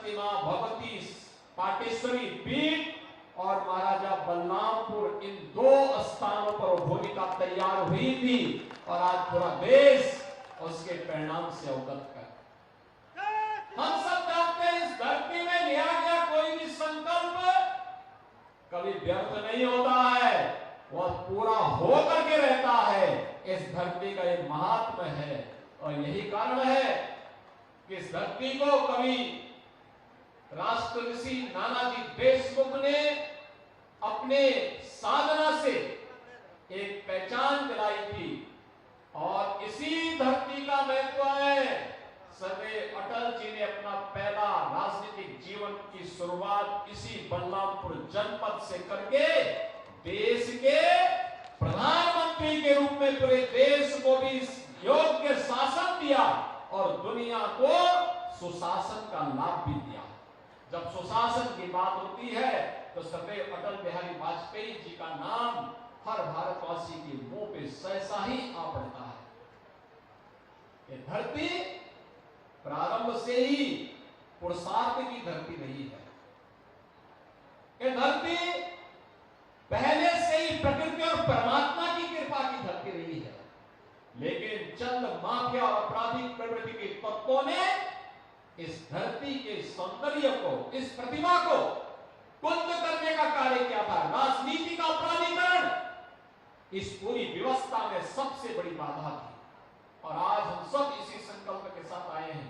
शक्ति मां भगवती पाटेश्वरी पीठ और महाराजा बलरामपुर, इन दो स्थानों पर भूमिका तैयार हुई थी और आज पूरा देश उसके परिणाम से अवगत है। हम सब जानते हैं इस धरती में लिया गया कोई भी संकल्प कभी व्यर्थ नहीं होता है, वह पूरा होकर के रहता है। इस धरती का एक महात्मा है और यही कारण है कि इस धरती को कभी राष्ट्र ऋषि नानाजी देशमुख ने अपने साधना से एक पहचान दिलाई थी और इसी धरती का महत्व है। सरदार अटल जी ने अपना पहला राजनीतिक जीवन की शुरुआत इसी बलरामपुर जनपद से करके देश के प्रधानमंत्री के रूप में पूरे देश को भी योग्य शासन दिया और दुनिया को सुशासन का लाभ भी दिया। जब सुशासन की बात होती है तो सरदार अटल बिहारी वाजपेयी जी का नाम हर भारतवासी के मुंह पे सहसा ही आ पड़ता है। ये धरती प्रारंभ से ही पुरुषार्थ की धरती रही है। ये धरती पहले से ही प्रकृति और परमात्मा की कृपा की धरती रही है, लेकिन चंद माफिया और आपराधिक प्रवृत्ति के तत्वों ने इस धरती के सौंदर्य को, इस प्रतिमा को कुंद करने का कार्य किया था। राजनीति का अपराधीकरण इस पूरी व्यवस्था में सबसे बड़ी बाधा थी और आज हम सब इसी संकल्प के साथ आए हैं,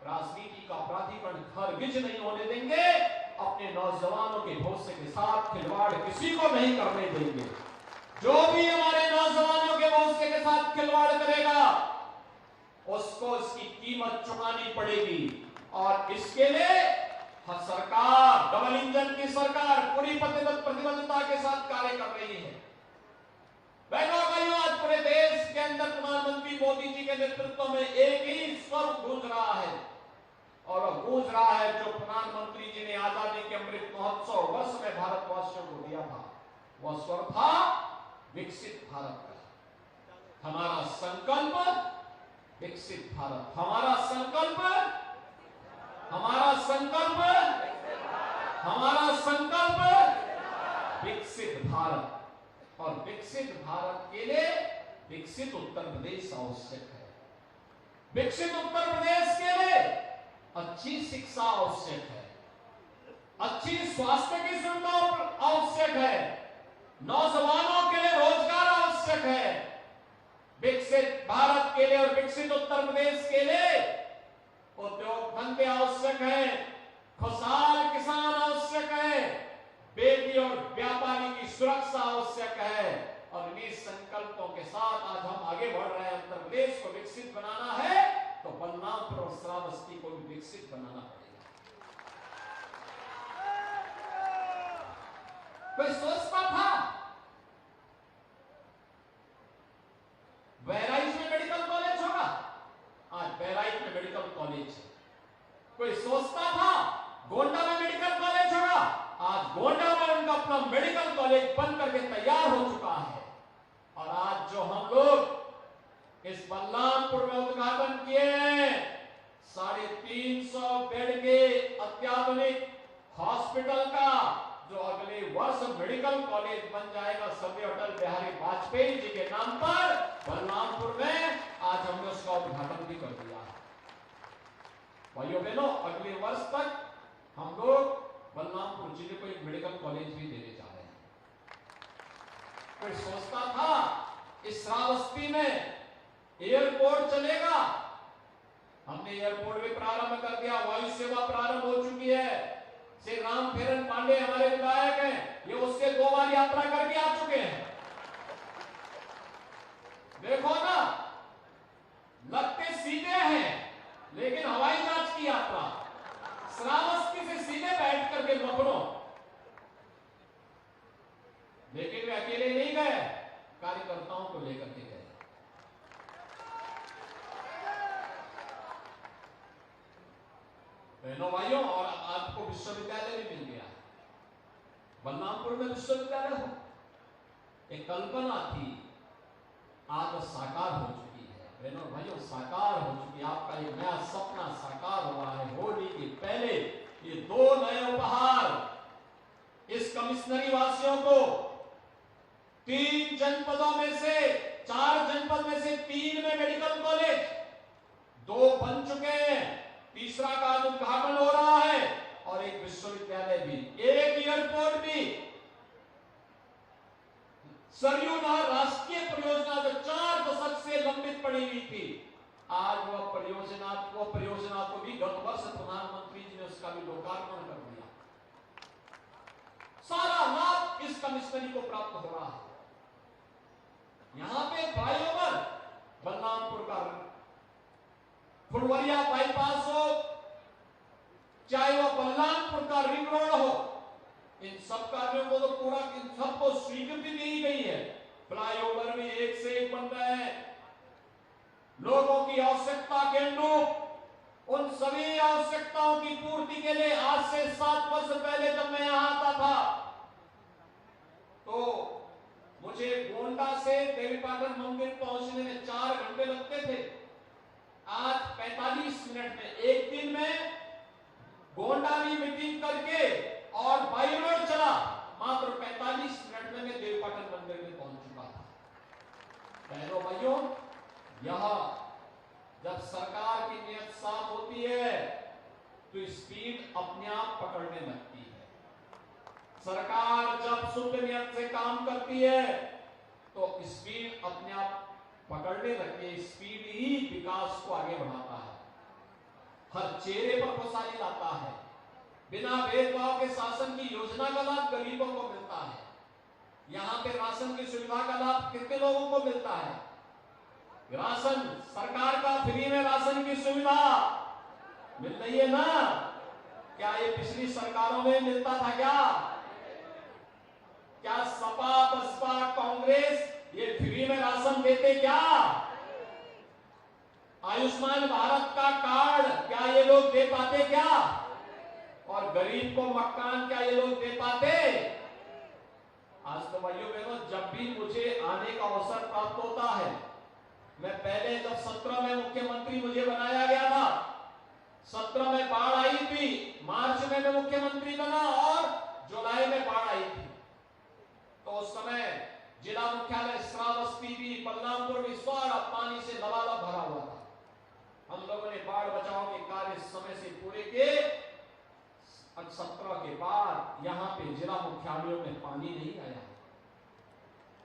राजनीति का अपराधीकरण हरगिज नहीं होने देंगे। अपने नौजवानों के भविष्य के साथ खिलवाड़ किसी को नहीं करने देंगे। जो भी हमारे नौजवानों के भविष्य के साथ खिलवाड़ करेगा उसको इसकी कीमत चुकानी पड़ेगी और इसके लिए सरकार, डबल इंजन की सरकार पूरी प्रतिबद्धता के साथ कार्य कर रही है। बहनों भाइयों, आज पूरे देश के अंदर प्रधानमंत्री मोदी जी के नेतृत्व में एक ही स्वर गूंज रहा है और गूंज रहा है जो प्रधानमंत्री जी ने आजादी के अमृत महोत्सव वर्ष में भारतवासियों को दिया था। वह स्वर था विकसित भारत का। हमारा संकल्प विकसित भारत, हमारा संकल्प, हमारा संकल्प, हमारा संकल्प विकसित भारत। और विकसित भारत के लिए विकसित उत्तर प्रदेश आवश्यक है। विकसित उत्तर प्रदेश के लिए अच्छी शिक्षा आवश्यक है, अच्छी स्वास्थ्य की सुविधा आवश्यक है, नौजवानों के लिए रोजगार आवश्यक है। विकसित भारत के लिए और विकसित उत्तर प्रदेश के लिए उद्योग धंधे आवश्यक है, खुशहाल किसान आवश्यक है, बेटी और व्यापारी की सुरक्षा आवश्यक है। और इन्हीं संकल्पों के साथ आज हम आगे बढ़ रहे हैं। उत्तर प्रदेश को विकसित बनाना है तो बलरामपुर और श्रावस्ती को भी विकसित बनाना पड़ेगा। कोई सोचता था बहराइच में मेडिकल कॉलेज होगा, आज बहराइच में मेडिकल कॉलेज है। कोई सोचता था गोंडा में मेडिकल कॉलेज होगा, आज गोंडा में उनका अपना मेडिकल कॉलेज बन करके तैयार हो चुका है। और आज जो हम लोग इस बलरामपुर में उद्घाटन किए हैं 350 बेड के अत्याधुनिक हॉस्पिटल का, जो अगले वर्ष मेडिकल कॉलेज बन जाएगा सरदार अटल बिहारी वाजपेयी जी के नाम पर बलरामपुर में, आज हमने उसका उद्घाटन भी कर दिया है। भाइयों बहनों, अगले वर्ष तक हम लोग बलरामपुर जिले को एक मेडिकल कॉलेज भी देने जा रहे हैं। कोई सोचता था इस श्रावस्ती में एयरपोर्ट चलेगा, हमने एयरपोर्ट भी प्रारंभ कर दिया, वायु सेवा प्रारंभ हो चुकी है। श्री राम फेरन पांडे हमारे विधायक हैं, ये उससे 2 बार यात्रा करके आ चुके हैं। देखो ना, लगते सीधे हैं लेकिन हवाई जहाज की यात्रा, श्रावस्ती से सीधे बैठ करके लखनऊ, लेकिन वे अकेले नहीं गए, कार्यकर्ताओं को लेकर के गए। बहनों भाइयों, और आपको विश्वविद्यालय भी मिल गया। बलरामपुर में विश्वविद्यालय हो, एक कल्पना थी, आज साकार हो चुकी है। बहनों भाइयों, साकार हो चुकी है। आपका ये नया सपना साकार हुआ है। होली के पहले कमिश्नरी वासियों को 3 जनपदों में से 4 जनपद में से 3 में मेडिकल कॉलेज 2 बन चुके हैं, तीसरा का उद्घाटन हो रहा है और एक विश्वविद्यालय भी, एक एयरपोर्ट भी। सरयू नहर राष्ट्रीय परियोजना जो 4 दशक से लंबित पड़ी हुई थी, आज वह परियोजना को भी गत वर्ष प्रधानमंत्री जी ने उसका भी लोकार्पण कर दिया। सारा लाभ इस कमिश्नरी को प्राप्त हो रहा है। यहां पे फ्लाईओवर बलरामपुर का फुलवरिया बाईपास हो, चाहे वह बलरामपुर का रिंग रोड हो, इन सब कार्यों को तो पूरा इन सबको स्वीकृति दी गई है। फ्लाईओवर भी एक से एक बन रहे हैं। लोगों की आवश्यकता के अनुरूप उन सभी आवश्यकताओं की पूर्ति के लिए आज से 7 वर्ष पहले जब मैं यहां आता था तो मुझे गोंडा से देवीपाटन मंदिर पहुंचने में 4 घंटे लगते थे। आज 45 मिनट में, एक दिन में गोंडा में मीटिंग करके और बाई रोड चला, मात्र 45 मिनट में मैं देवीपाटन मंदिर में पहुंच चुका था। बहनों भाइयों, यह जब सरकार की नीयत साफ होती है तो स्पीड अपने आप पकड़ने लगती है। सरकार जब शुद्ध नियत से काम करती है तो स्पीड अपने आप पकड़ने लगती है। स्पीड ही विकास को आगे बढ़ाता है, हर चेहरे पर खुशहाली लाता है। बिना भेदभाव के शासन की योजना का लाभ गरीबों को मिलता है। यहां पे राशन की सुविधा का लाभ कितने लोगों को मिलता है? राशन, सरकार का फ्री में राशन की सुविधा मिल रही है ना? क्या ये पिछली सरकारों में मिलता था क्या सपा बसपा कांग्रेस ये फ्री में राशन देते क्या? आयुष्मान भारत का कार्ड क्या ये लोग दे पाते क्या? और गरीब को मकान क्या ये लोग दे पाते? आज तो भाइयों बहनों, जब भी मुझे आने का अवसर प्राप्त होता है, मैं पहले जब 17 में मुख्यमंत्री मुझे बनाया गया था, 17 में बाढ़ आई थी, मार्च में मैं मुख्यमंत्री बना और जुलाई में बाढ़ आई थी। तो उस समय जिला मुख्यालय श्रावस्ती भी, बलरामपुर भी सारा पानी से लबालब भरा हुआ था। हम लोगों ने बाढ़ बचाव के कार्य समय से पूरे किए। 17 के बाद यहां पे जिला मुख्यालयों में पानी नहीं आया।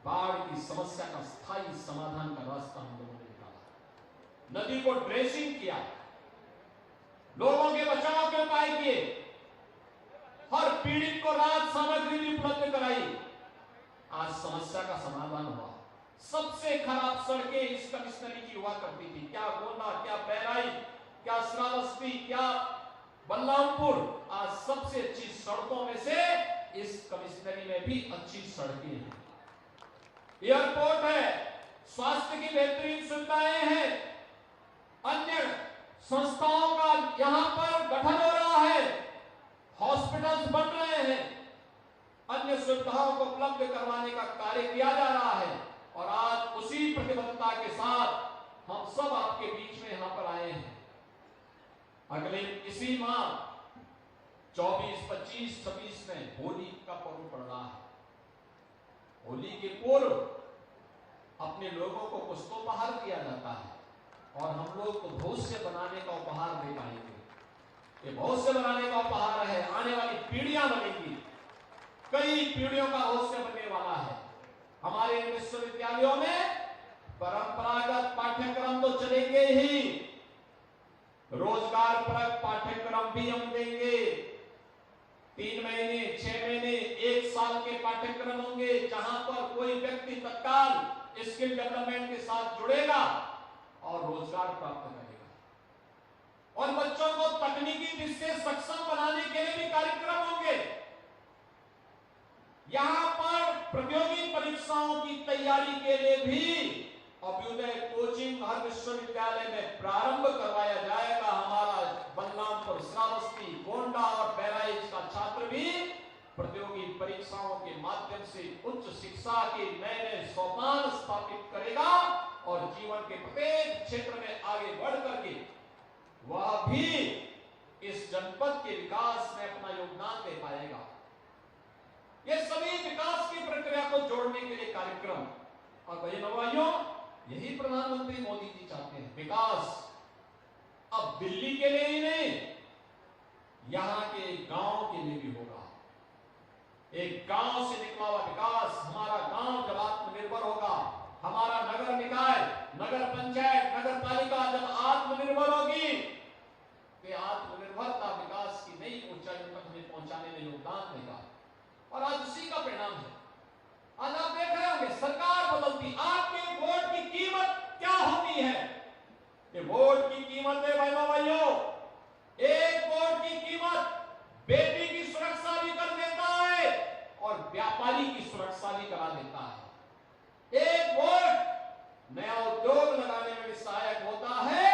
बाढ़ की समस्या का स्थायी समाधान का रास्ता हम लोगों ने निकाला, नदी को ड्रेसिंग किया, लोगों के बचाव के उपाय किए, हर पीड़ित को राहत सामग्री भी उपलब्ध कराई। आज समस्या का समाधान हुआ। सबसे खराब सड़कें इस कमिश्नरी की हुआ करती थी, क्या गोंडा, क्या बहराई, क्या श्रावस्ती, क्या बलरामपुर। आज सबसे अच्छी सड़कों में से इस कमिश्नरी में भी अच्छी सड़कें हैं, एयरपोर्ट है, स्वास्थ्य की बेहतरीन सुविधाएं हैं, अन्य संस्थाओं का यहां पर गठन हो रहा है, हॉस्पिटल्स बन रहे हैं, अन्य सुविधाओं को उपलब्ध करवाने का कार्य किया जा रहा है। और आज उसी प्रतिबद्धता के साथ हम सब आपके बीच में यहां पर आए हैं। अगले इसी माह 24, 25, 26 में होली का पर्व पड़ रहा है। होली के पूर्व अपने लोगों को कुछ तो उपहार दिया जाता है और हम लोग तो भविष्य बनाने का उपहार दे पाएंगे। ये भविष्य बनाने का उपहार है, आने वाली पीढ़ियां बनेगी, कई पीढ़ियों का भविष्य बनने वाला है। हमारे विश्वविद्यालयों में परंपरागत पाठ्यक्रम तो चलेंगे ही, रोजगार परक पाठ्यक्रम भी हम देंगे। 3 महीने, 6 महीने, 1 साल के पाठ्यक्रम होंगे, जहां पर कोई व्यक्ति तत्काल स्किल डेवलपमेंट के साथ जुड़ेगा और रोजगार प्राप्त करेगा। और बच्चों को तकनीकी दृष्टि से सक्षम बनाने के लिए भी कार्यक्रम होंगे। यहां पर प्रतियोगी परीक्षाओं की तैयारी के लिए भी अभ्युदय कोचिंग हर विश्वविद्यालय में प्रारंभ करवाया जाएगा। हमारा बलरामपुर, श्रावस्ती, गोंडा और बहराइच का छात्र भी प्रतियोगी परीक्षाओं के माध्यम से उच्च शिक्षा के नए सोपान स्थापित करेगा और जीवन के प्रत्येक क्षेत्र में आगे बढ़ करके वह भी इस जनपद के विकास में अपना योगदान दे पाएगा। ये सभी विकास की प्रक्रिया को जोड़ने के लिए कार्यक्रम। और भाइयों, यही प्रधानमंत्री मोदी जी चाहते हैं, विकास अब दिल्ली के लिए ही नहीं, यहां के गांव के लिए भी होगा। एक गांव से निकला हुआ विकास, हमारा गांव जब आत्मनिर्भर होगा, हमारा नगर निकाय, नगर पंचायत, नगर पालिका जब आत्मनिर्भर होगी, तो आत्मनिर्भरता विकास की नई ऊंचाइयों तक हमें पहुंचाने में योगदान देगा। और आज उसी का परिणाम है। आज आप देख रहे होंगे सरकार बदलती, आपके वोट की कीमत क्या होती है? ये वोट की कीमत है भाइयों, एक वोट की कीमत बेटी की सुरक्षा भी कर देता है और व्यापारी की सुरक्षा भी करा देता है। एक वोट नया उद्योग लगाने में भी सहायक होता है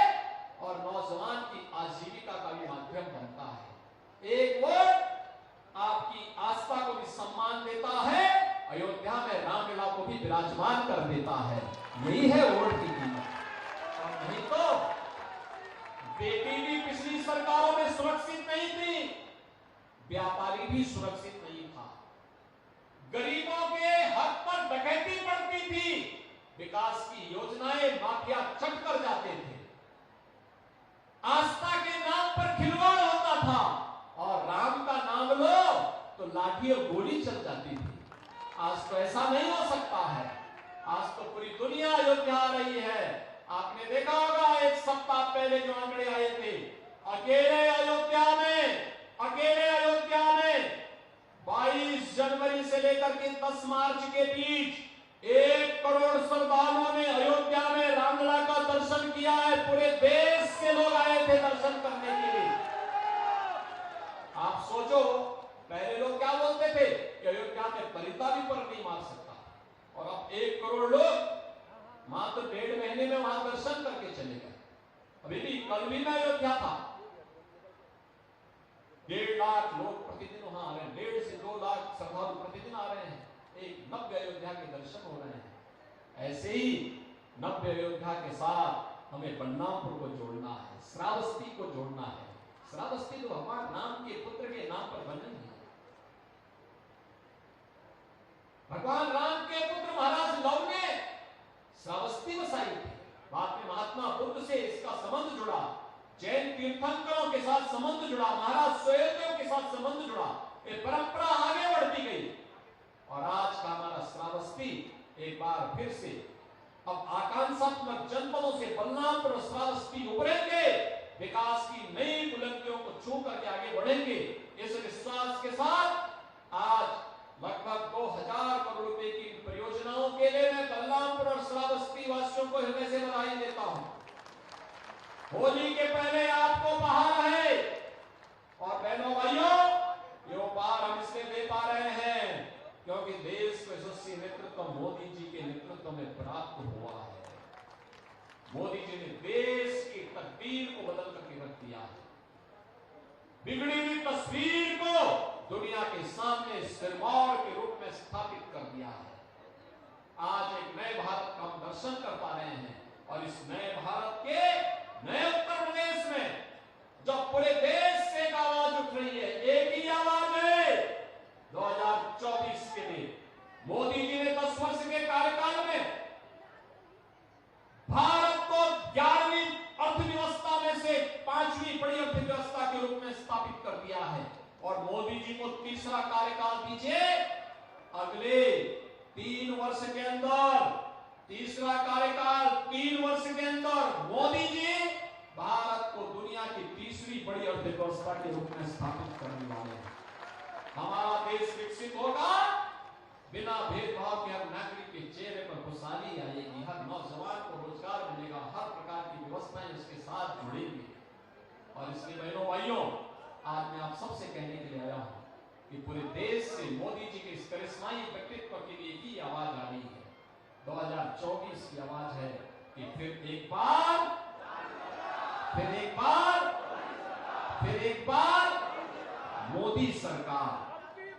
और नौजवान की आजीविका का भी माध्यम बनता है। एक वोट आपकी आस्था को भी सम्मान देता है, अयोध्या में रामलला को भी विराजमान कर देता है। यही है वोट की कीमत। और नहीं तो बेटी भी पिछली सरकारों में सुरक्षित नहीं थी, व्यापारी भी सुरक्षित नहीं था, गरीबों के हक पर डकैती पड़ती थी, विकास की योजनाएं माफिया चट कर जाते थे, आस्था के नाम पर खिलवाड़ होता था और राम का नाम लो तो लाठी और गोली चल जाती थी। आज तो ऐसा नहीं हो सकता है। आज तो पूरी दुनिया अयोध्या आ रही है। आपने देखा होगा एक सप्ताह पहले जो आंकड़े आए थे, अकेले अयोध्या में 22 जनवरी से लेकर के 10 मार्च के बीच 1 करोड़ श्रद्धालुओं ने अयोध्या में रामलला का दर्शन किया है। पूरे देश से लोग आए थे दर्शन करने के लिए। आप सोचो, पहले लोग क्या बोलते थे कि अयोध्या में परिता भी पर नहीं मार सकता, और अब 1 करोड़ लोग मात्र 1.5 महीने में वहां दर्शन करके चले गए। अभी भी कल भी मैं अयोध्या था, 1.5 लाख लोग प्रतिदिन वहां आ रहे हैं, 1.5 से 2 लाख श्रद्धालु प्रतिदिन आ रहे हैं। एक नव्य अयोध्या के दर्शन हो रहे हैं। ऐसे ही नव्य अयोध्या के साथ हमें बलरामपुर को जोड़ना है, श्रावस्ती को जोड़ना है। श्रावस्ती तो भगवान राम के पुत्र के नाम पर बनी है। भगवान राम के पुत्र महाराज लव ने श्रावस्ती बसाई थी। बाद में महात्मा बुद्ध से इसका संबंध जुड़ा, जैन तीर्थंकरों के साथ संबंध जुड़ा, महाराज स्वयंदेव के साथ संबंध जुड़ा, ये परंपरा आगे बढ़ती गई और आज का हमारा श्रावस्ती एक बार फिर से अब आकांक्षात्मक जनपदों से बलरामपुर और श्रावस्ती उभरेंगे, विकास की नई बुलंदियों को छू करके आगे बढ़ेंगे। इस विश्वास के साथ आज लगभग 2000 करोड़ रुपए की परियोजनाओं के लिए मैं बलरामपुर और श्रावस्ती वासियों को हृदय से बधाई देता हूं। होली के पहले आपको उपहार है और बहनों भाइयों, ये उपहार हम इसलिए दे पा रहे हैं क्योंकि देश को यशस्वी नेतृत्व मोदी जी के नेतृत्व में प्राप्त हुआ है। मोदी जी ने देश की तकदीर को बदल करके रख दिया है। बिगड़ी हुई तस्वीर को दुनिया के सामने सिरमौर के रूप में स्थापित कर दिया है। आज एक नए भारत का हम दर्शन कर पा रहे हैं और इस नए भारत के नए उत्तर प्रदेश में जब पूरे देश से एक आवाज उठ रही है, एक ही आवाज है 2024 के लिए। मोदी जी ने 10 वर्ष के कार्यकाल में भारत को 11वीं अर्थव्यवस्था में से 5वीं बड़ी अर्थव्यवस्था के रूप में स्थापित कर दिया है और मोदी जी को तीसरा कार्यकाल दीजिए। अगले 3 वर्ष के अंदर, तीसरा कार्यकाल 3 वर्ष के अंदर मोदी जी भारत को दुनिया की तीसरी बड़ी अर्थव्यवस्था के रूप में स्थापित करने वाले हैं। हमारा देश विकसित होगा, बिना भेदभाव के हर नागरिक के चेहरे पर खुशहाली आएगी, हर नौजवान को रोजगार मिलेगा, हर प्रकार की व्यवस्थाएं उसके साथ जुड़ेंगी। और इसलिए बहनों भाइयों, आज मैं आप सबसे कहने के लिए आया हूं कि पूरे देश से मोदी जी के इस करिश्माई व्यक्तित्व के लिए ही आवाज आ रही है। 2024 की आवाज है कि फिर एक बार मोदी सरकार।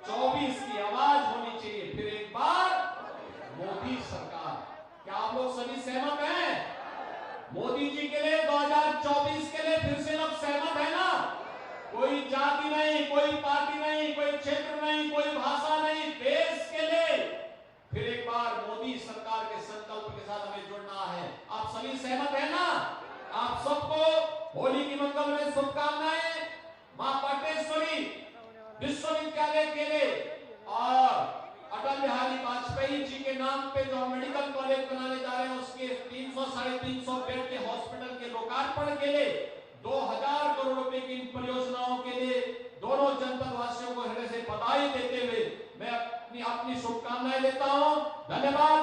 24 की आवाज होनी चाहिए, फिर एक बार मोदी सरकार। क्या आप लोग सभी सहमत हैं? मोदी जी के लिए 2024 के लिए फिर से लोग सहमत है ना? कोई जाति नहीं, कोई पार्टी नहीं, कोई क्षेत्र नहीं, कोई भाषा नहीं, मैं शुभकामनाएं मां पाटेश्वरी विश्वविद्यालय के लिए और अटल बिहारी वाजपेयी जी के नाम पे जो मेडिकल कॉलेज बनाने जा रहे हैं उसके 300-350 बेड के हॉस्पिटल के लोकार्पण के लिए 2000 करोड़ रुपए की इन परियोजनाओं के लिए दोनों जनपद वासियों को हृदय से बधाई देते हुए मैं अपनी शुभकामनाएं देता हूं। धन्यवाद।